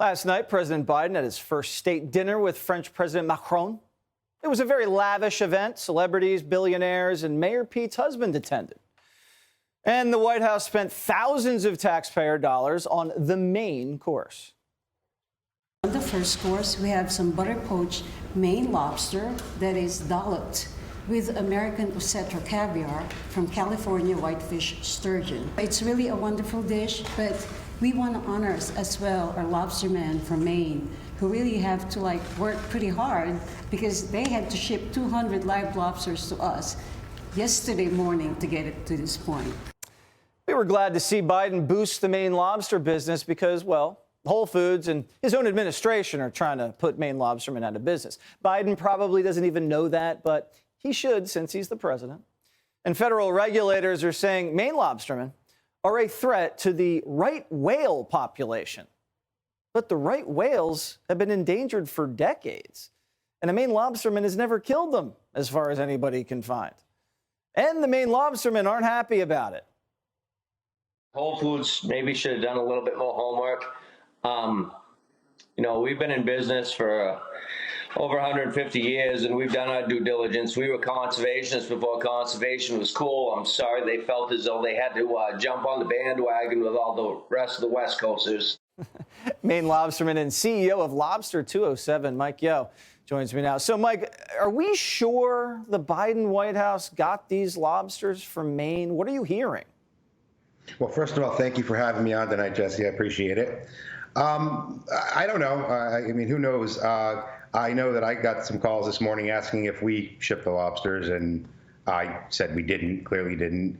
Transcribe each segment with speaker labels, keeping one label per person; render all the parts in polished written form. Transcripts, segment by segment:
Speaker 1: Last night, President Biden had his first state dinner with French President Macron. It was a very lavish event. Celebrities, billionaires, and Mayor Pete's husband attended. And the White House spent thousands of taxpayer dollars on the main course.
Speaker 2: On the first course, we have some butter poached Maine lobster that is dolloped with American Ocetra caviar from California whitefish sturgeon. It's really a wonderful dish, but we want to honor as well our lobstermen from Maine who really have to work pretty hard because they had to ship 200 live lobsters to us yesterday morning to get it to this point.
Speaker 1: We were glad to see Biden boost the Maine lobster business because, well, Whole Foods and his own administration are trying to put Maine lobstermen out of business. Biden probably doesn't even know that, but he should since he's the president. And federal regulators are saying Maine lobstermen are a threat to the right whale population. But the right whales have been endangered for decades, and a Maine lobsterman has never killed them, as far as anybody can find. And the Maine lobstermen aren't happy about it.
Speaker 3: Whole Foods maybe should have done a little bit more homework. We've been in business for over 150 years, and we've done our due diligence. We were conservationists before conservation was cool. I'm sorry they felt as though they had to jump on the bandwagon with all the rest of the West Coasters.
Speaker 1: Maine lobsterman and CEO of Lobster 207, Mike Yohe, joins me now. So, Mike, are we sure the Biden White House got these lobsters from Maine? What are you hearing?
Speaker 4: Well, first of all, thank you for having me on tonight, Jesse. I appreciate it. I don't know. Who knows? I know that I got some calls this morning asking if we shipped the lobsters, and I said we didn't, clearly didn't.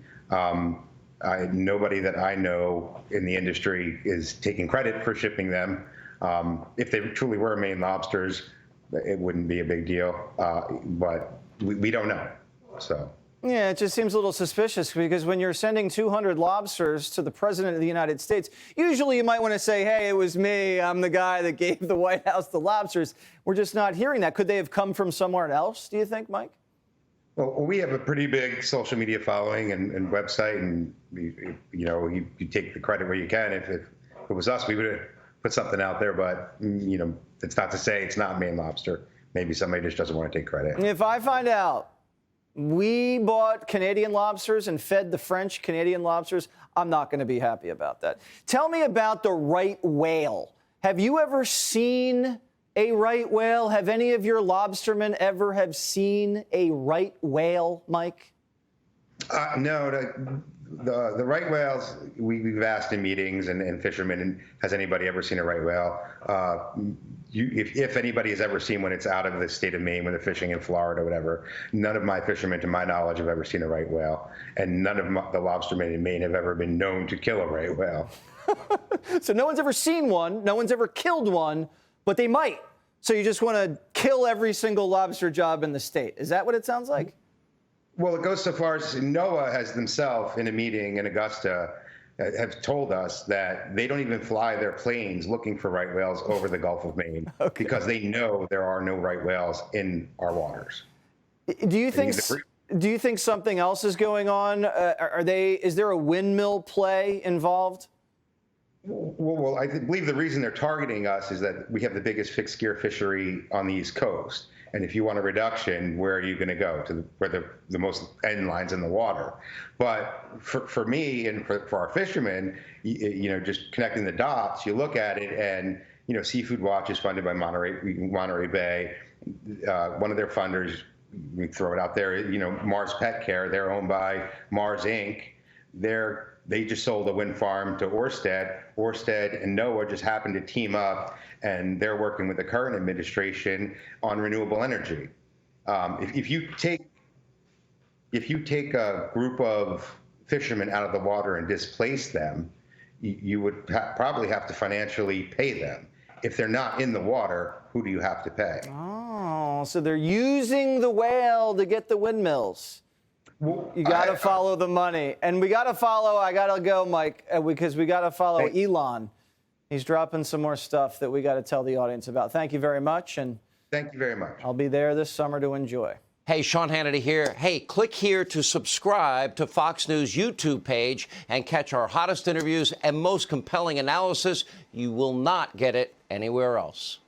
Speaker 4: Nobody that I know in the industry is taking credit for shipping them. If they truly were Maine lobsters, it wouldn't be a big deal, but we don't know. So.
Speaker 1: Yeah, it just seems a little suspicious because when you're sending 200 lobsters to the president of the United States, usually you might want to say, hey, it was me. I'm the guy that gave the White House the lobsters. We're just not hearing that. Could they have come from somewhere else, do you think, Mike?
Speaker 4: Well, we have a pretty big social media following and website, and you take the credit where you can. If it was us, we would have put something out there, but it's not to say it's not Maine lobster. Maybe somebody just doesn't want to take credit.
Speaker 1: If I find out we bought Canadian lobsters and fed the French Canadian lobsters, I'm not going to be happy about that. Tell me about the right whale. Have you ever seen a right whale? Have any of your lobstermen ever have seen a right whale, Mike?
Speaker 4: No, the right whales, we've asked in meetings and fishermen, and has anybody ever seen a right whale? If anybody has ever seen one, it's out of the state of Maine when they're fishing in Florida or whatever. None of my fishermen, to my knowledge, have ever seen a right whale. And none of the lobstermen in Maine have ever been known to kill a right whale.
Speaker 1: So no one's ever seen one, no one's ever killed one, but they might. So you just want to kill every single lobster job in the state. Is that what it sounds like?
Speaker 4: Well, it goes so far as NOAA has themselves in a meeting in Augusta have told us that they don't even fly their planes looking for right whales over the Gulf of Maine because they know there are no right whales in our waters.
Speaker 1: Do you think something else is going on? Is there a windmill play involved?
Speaker 4: Well, I believe the reason they're targeting us is that we have the biggest fixed gear fishery on the East Coast. And if you want a reduction, where are you going to go? To where the most end lines in the water. But for me and for our fishermen, just connecting the dots, you look at it and, Seafood Watch is funded by Monterey Bay. One of their funders, we throw it out there, Mars Pet Care, they're owned by Mars Inc. They just sold a wind farm to Ørsted. Ørsted and NOAA just happened to team up, and they're working with the current administration on renewable energy. If you take a group of fishermen out of the water and displace them, you would probably have to financially pay them. If they're not in the water, who do you have to pay?
Speaker 1: Oh, so they're using the whale to get the windmills. You got to follow the money. And we got to follow, I got to go, Mike, because we got to follow Elon. He's dropping some more stuff that we got to tell the audience about. Thank you very much. And
Speaker 4: thank you very much.
Speaker 1: I'll be there this summer to enjoy.
Speaker 5: Hey, Sean Hannity here. Hey, click here to subscribe to Fox News YouTube page and catch our hottest interviews and most compelling analysis. You will not get it anywhere else.